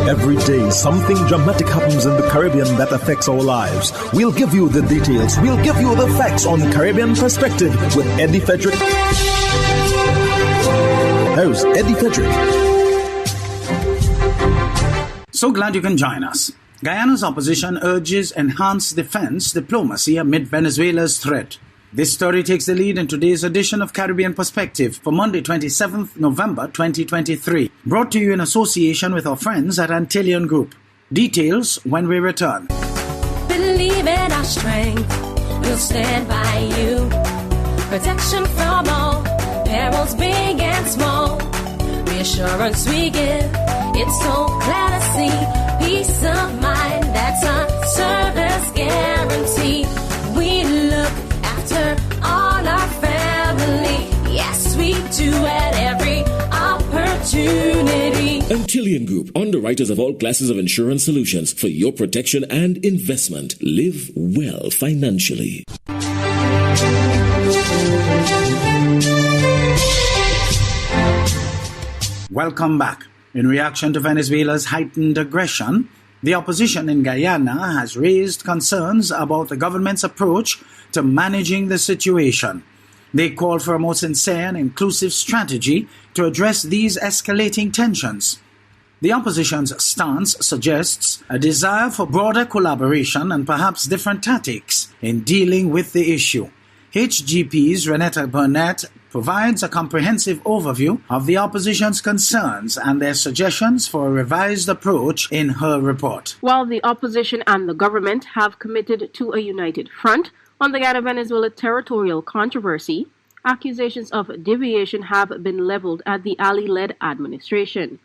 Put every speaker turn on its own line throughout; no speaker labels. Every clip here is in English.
Every day, something dramatic happens in the Caribbean that affects our lives. We'll give you the details. We'll give you the facts on Caribbean Perspective with Eddie Frederick. Here's Eddie Frederick.
So glad you can join us. Guyana's opposition urges enhanced defense diplomacy amid Venezuela's threat. This story takes the lead in today's edition of Caribbean Perspective for Monday, 27th November 2023. Brought to you in association with our friends at Antillian Group. Details when we return.
Believe in our strength, we'll stand by you. Protection from all, perils big and small. Reassurance we give, it's so glad to see. Peace of mind, that's our service guarantee. We look after all our family. Yes, we do at every opportunity.
Antillian Group, underwriters of all classes of insurance solutions for your protection and investment. Live well financially.
Welcome back. In reaction to Venezuela's heightened aggression, the opposition in Guyana has raised concerns about the government's approach to managing the situation. They call for a more sincere and inclusive strategy to address these escalating tensions. The opposition's stance suggests a desire for broader collaboration and perhaps different tactics in dealing with the issue. HGP's Renetta Burnett provides a comprehensive overview of the opposition's concerns and their suggestions for a revised approach in her report.
While the opposition and the government have committed to a united front on the Guyana-Venezuela territorial controversy, accusations of deviation have been leveled at the Ali-led administration.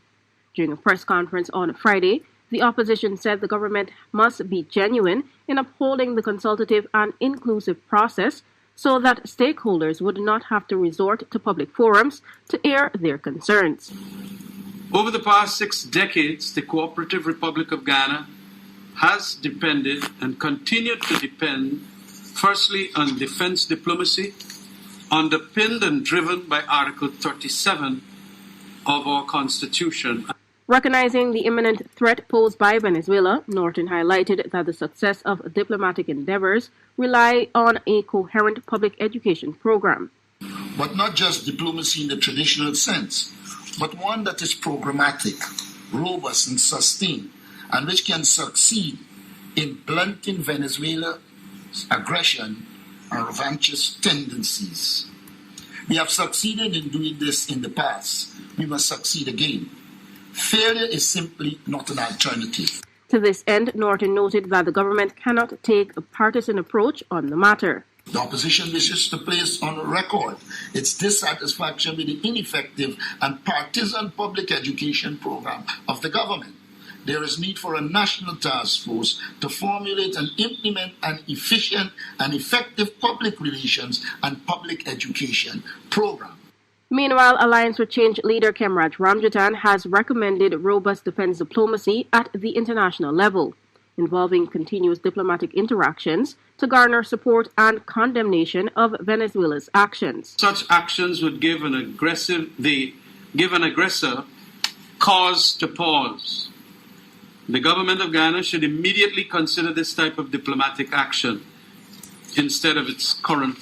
During a press conference on Friday, the opposition said the government must be genuine in upholding the consultative and inclusive process so that stakeholders would not have to resort to public forums to air their concerns.
Over the past 6 decades, the Cooperative Republic of Ghana has depended and continued to depend, firstly, on defense diplomacy, underpinned and driven by Article 37 of our Constitution.
Recognizing the imminent threat posed by Venezuela, Norton highlighted that the success of diplomatic endeavors rely on a coherent public education program.
But not just diplomacy in the traditional sense, but one that is programmatic, robust and sustained, and which can succeed in blunting Venezuela's aggression and revanchist tendencies. We have succeeded in doing this in the past. We must succeed again. Failure is simply not an alternative.
To this end, Norton noted that the government cannot take a partisan approach on the matter.
The opposition wishes to place on record its dissatisfaction with the ineffective and partisan public education program of the government. There is need for a national task force to formulate and implement an efficient and effective public relations and public education program.
Meanwhile, Alliance for Change leader Kemraj Ramjatan has recommended robust defense diplomacy at the international level, involving continuous diplomatic interactions to garner support and condemnation of Venezuela's actions.
Such actions would give an aggressor cause to pause. The government of Ghana should immediately consider this type of diplomatic action instead of its current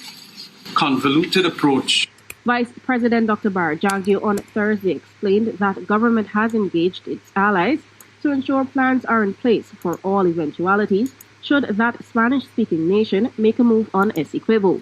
convoluted approach.
Vice President Dr. Barajagio on Thursday explained that government has engaged its allies to ensure plans are in place for all eventualities should that Spanish-speaking nation make a move on Essequibo.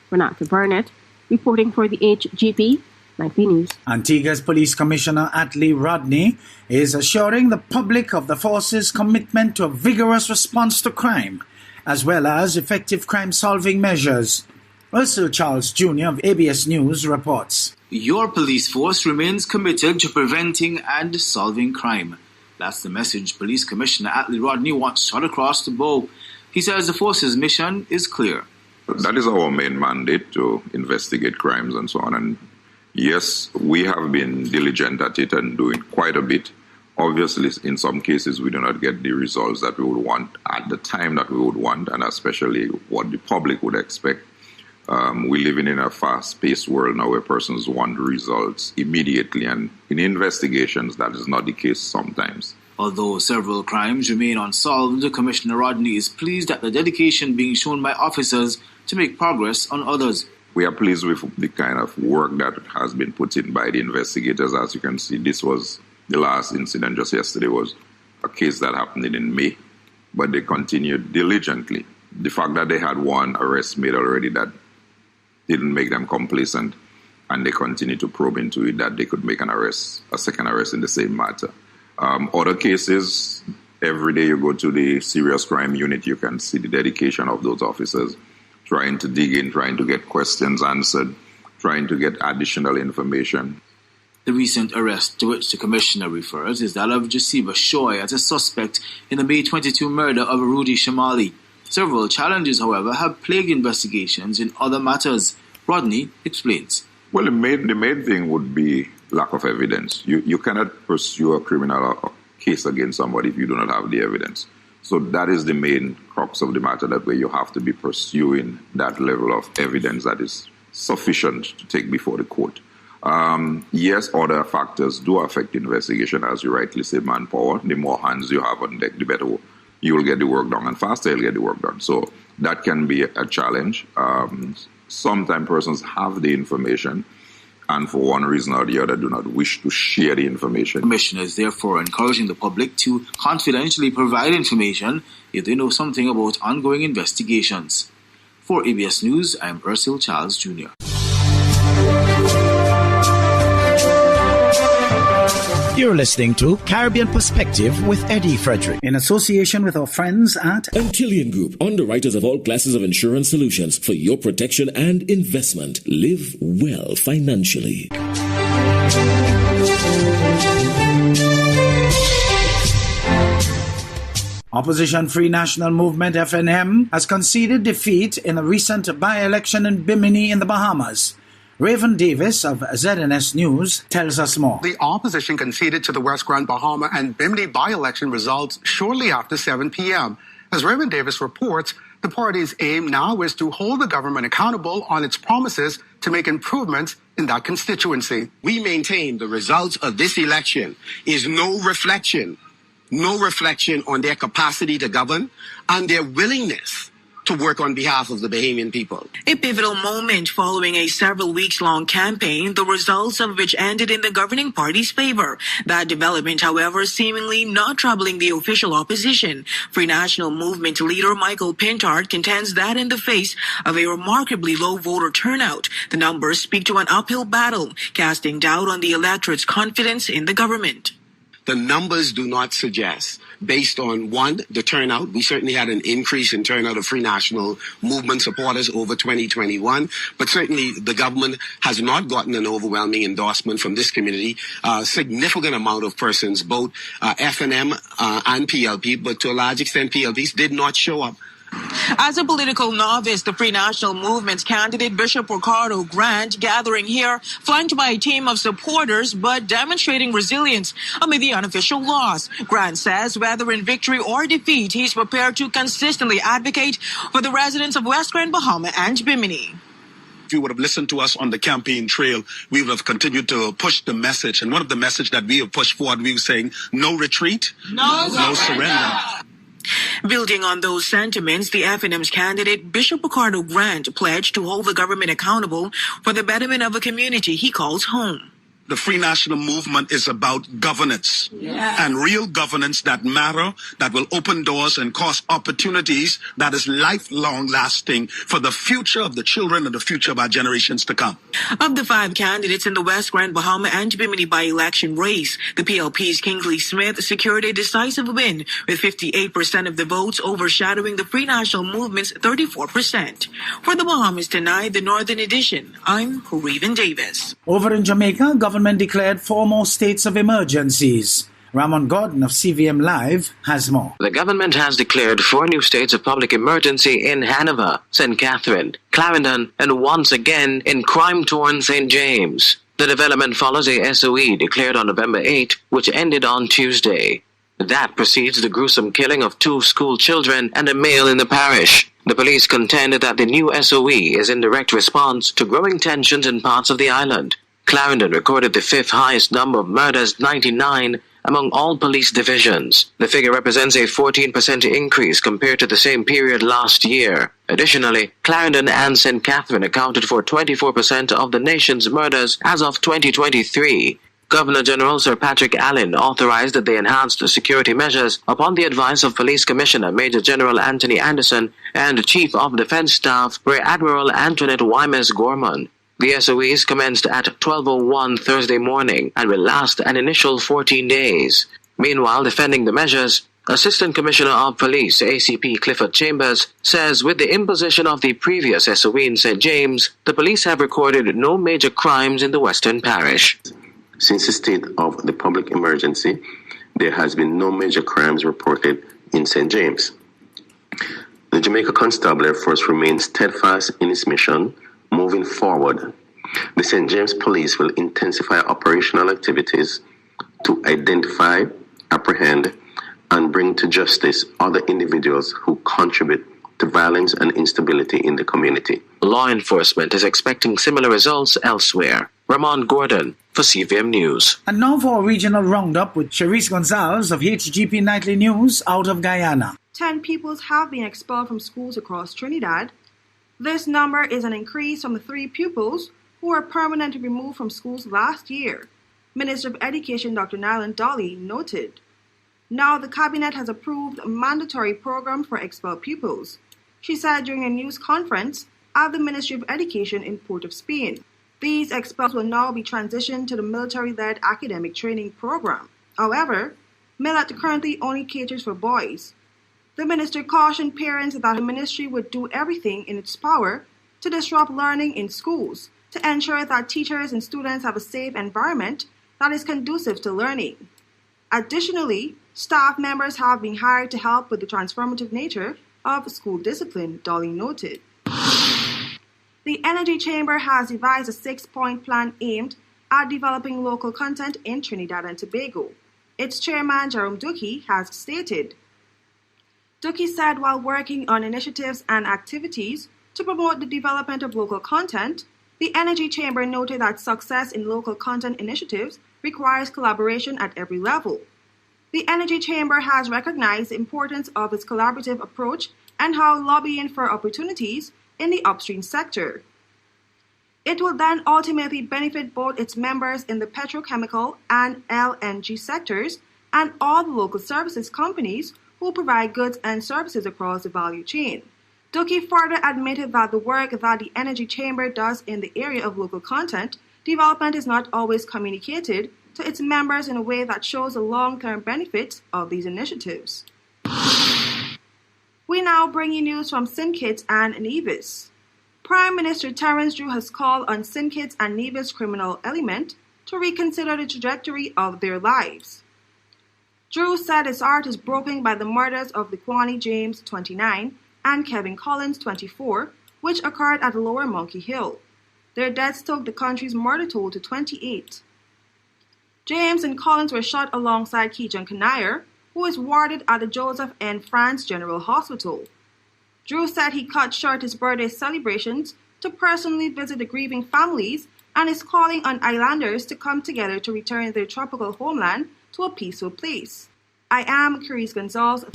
Renata Burnett, reporting for the HGP, 9P News.
Antigua's Police Commissioner Atlee Rodney is assuring the public of the force's commitment to a vigorous response to crime, as well as effective crime-solving measures. Ursula Charles Jr. of ABS News reports.
Your police force remains committed to preventing and solving crime. That's the message Police Commissioner Atlee Rodney wants shot across the bow. He says the force's mission is clear.
That is our main mandate, to investigate crimes and so on. And yes, we have been diligent at it and doing quite a bit. Obviously, in some cases, we do not get the results that we would want at the time that we would want, and especially what the public would expect. We live in a fast-paced world now where persons want results immediately, and in investigations that is not the case sometimes.
Although several crimes remain unsolved, Commissioner Rodney is pleased at the dedication being shown by officers to make progress on others.
We are pleased with the kind of work that has been put in by the investigators. As you can see, this was the last incident just yesterday was a case that happened in May, but they continued diligently. The fact that they had one arrest made already that didn't make them complacent, and they continued to probe into it that they could make a second arrest in the same matter. Other cases, every day you go to the serious crime unit, you can see the dedication of those officers trying to dig in, trying to get questions answered, trying to get additional information.
The recent arrest to which the Commissioner refers is that of Jasiba Shoy as a suspect in the May 22 murder of Rudy Shamali. Several challenges, however, have plagued investigations in other matters. Rodney explains.
Well, the main thing would be lack of evidence. You cannot pursue a criminal case against somebody if you do not have the evidence. So that is the main crux of the matter, that way you have to be pursuing that level of evidence that is sufficient to take before the court. Yes, other factors do affect investigation, as you rightly say, manpower. The more hands you have on deck, the better you will get the work done, and faster you'll get the work done. So that can be a challenge. Sometimes persons have the information, and for one reason or the other do not wish to share the information.
The Commissioner is therefore encouraging the public to confidentially provide information if they know something about ongoing investigations. For ABS News, I am Ursil Charles Jr.
You're listening to Caribbean Perspective with Eddie Frederick, in association with our friends at
Antillean Group, underwriters of all classes of insurance solutions for your protection and investment. Live well financially.
Opposition Free National Movement FNM has conceded defeat in a recent by-election in Bimini in the Bahamas. Raven Davis of ZNS News tells us more.
The opposition conceded to the West Grand Bahama and Bimini by-election results shortly after 7 p.m. As Raven Davis reports, the party's aim now is to hold the government accountable on its promises to make improvements in that constituency.
We maintain the results of this election is no reflection on their capacity to govern and their willingness to work on behalf of the Bahamian people.
A pivotal moment following a several weeks-long campaign, the results of which ended in the governing party's favor. That development, however, seemingly not troubling the official opposition. Free National Movement leader Michael Pintard contends that in the face of a remarkably low voter turnout, the numbers speak to an uphill battle, casting doubt on the electorate's confidence in the government.
The numbers do not suggest, based on, one, the turnout. We certainly had an increase in turnout of Free National Movement supporters over 2021, but certainly the government has not gotten an overwhelming endorsement from this community. A significant amount of persons, both FNM and PLP, but to a large extent PLPs, did not show up.
As a political novice, the Free National Movement's candidate Bishop Ricardo Grant gathering here, flanked by a team of supporters, but demonstrating resilience amid the unofficial loss. Grant says whether in victory or defeat, he's prepared to consistently advocate for the residents of West Grand Bahama and Bimini.
If you would have listened to us on the campaign trail, we would have continued to push the message. And one of the message that we have pushed forward, we were saying, no retreat, no surrender.
Building on those sentiments, the FNM's candidate, Bishop Ricardo Grant, pledged to hold the government accountable for the betterment of a community he calls home.
The Free National Movement is about governance, and real governance that matter, that will open doors and cause opportunities that is lifelong lasting for the future of the children and the future of our generations to come.
Of the 5 candidates in the West Grand Bahama and Bimini by-election race, the PLP's Kingsley Smith secured a decisive win with 58% of the votes overshadowing the Free National Movement's 34%. For the Bahamas Tonight, the Northern Edition, I'm Raven Davis.
Over in Jamaica, government declared 4 more states of emergencies. Ramon Gordon of CVM Live has more.
The government has declared 4 new states of public emergency in Hanover, St. Catherine, Clarendon, and once again in crime-torn St. James. The development follows a SOE declared on November 8, which ended on Tuesday. That precedes the gruesome killing of 2 school children and a male in the parish. The police contended that the new SOE is in direct response to growing tensions in parts of the island. Clarendon recorded the 5th highest number of murders, 99, among all police divisions. The figure represents a 14% increase compared to the same period last year. Additionally, Clarendon and St. Catherine accounted for 24% of the nation's murders as of 2023. Governor General Sir Patrick Allen authorized the enhanced security measures upon the advice of Police Commissioner Major General Anthony Anderson and Chief of Defense Staff Rear Admiral Antoinette Wymas-Gorman. The SOEs commenced at 12:01 Thursday morning and will last an initial 14 days. Meanwhile, defending the measures, Assistant Commissioner of Police ACP Clifford Chambers says with the imposition of the previous SOE in St. James, the police have recorded no major crimes in the Western Parish.
Since the state of the public emergency, there has been no major crimes reported in St. James. The Jamaica Constabulary Force remains steadfast in its mission. Moving forward, the St. James Police will intensify operational activities to identify, apprehend, and bring to justice other individuals who contribute to violence and instability in the community.
Law enforcement is expecting similar results elsewhere. Ramon Gordon for CVM News.
And now for a regional roundup with Cherise Gonzalez of HGP Nightly News out of Guyana.
10 pupils have been expelled from schools across Trinidad. This number is an increase from the 3 pupils who were permanently removed from schools last year, Minister of Education Dr. Nyland Dolly noted. Now the Cabinet has approved a mandatory program for expelled pupils, she said during a news conference at the Ministry of Education in Port of Spain. These expelled will now be transitioned to the military-led academic training program. However, Millet currently only caters for boys. The minister cautioned parents that the ministry would do everything in its power to disrupt learning in schools to ensure that teachers and students have a safe environment that is conducive to learning. Additionally, staff members have been hired to help with the transformative nature of school discipline, Dolly noted. The Energy Chamber has devised a 6-point plan aimed at developing local content in Trinidad and Tobago. Its chairman, Jerome Dukie, has stated. Dukie said while working on initiatives and activities to promote the development of local content, the Energy Chamber noted that success in local content initiatives requires collaboration at every level. The Energy Chamber has recognized the importance of its collaborative approach and how lobbying for opportunities in the upstream sector. It will then ultimately benefit both its members in the petrochemical and LNG sectors and all the local services companies who provide goods and services across the value chain. Dukie further admitted that the work that the Energy Chamber does in the area of local content development is not always communicated to its members in a way that shows the long-term benefits of these initiatives. We now bring you news from St. Kitts and Nevis. Prime Minister Terence Drew has called on St. Kitts and Nevis criminal element to reconsider the trajectory of their lives. Drew said his heart is broken by the murders of Laquani James, 29, and Kevin Collins, 24, which occurred at Lower Monkey Hill. Their deaths took the country's murder toll to 28. James and Collins were shot alongside Keejan Kanayar, who is warded at the Joseph N. France General Hospital. Drew said he cut short his birthday celebrations to personally visit the grieving families and is calling on islanders to come together to return their tropical homeland to a peaceful place. I am Cherise Gonzalez.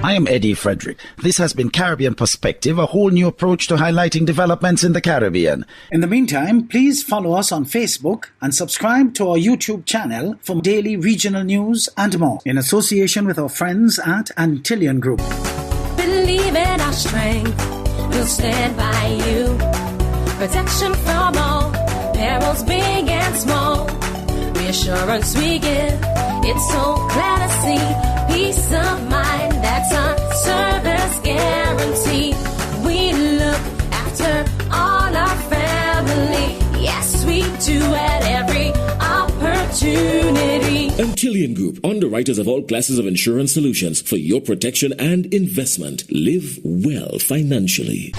I am Eddie Frederick. This has been Caribbean Perspective, a whole new approach to highlighting developments in the Caribbean. In the meantime, please follow us on Facebook and subscribe to our YouTube channel for daily regional news and more, in association with our friends at Antillian Group.
Believe in our strength, we'll stand by you. Protection from all perils big and small. Reassurance we give, it's so clear to see. Peace of mind, that's our service guarantee. We look after all our family. Yes, we do at every opportunity.
Antillian Group, underwriters of all classes of insurance solutions for your protection and investment. Live well financially.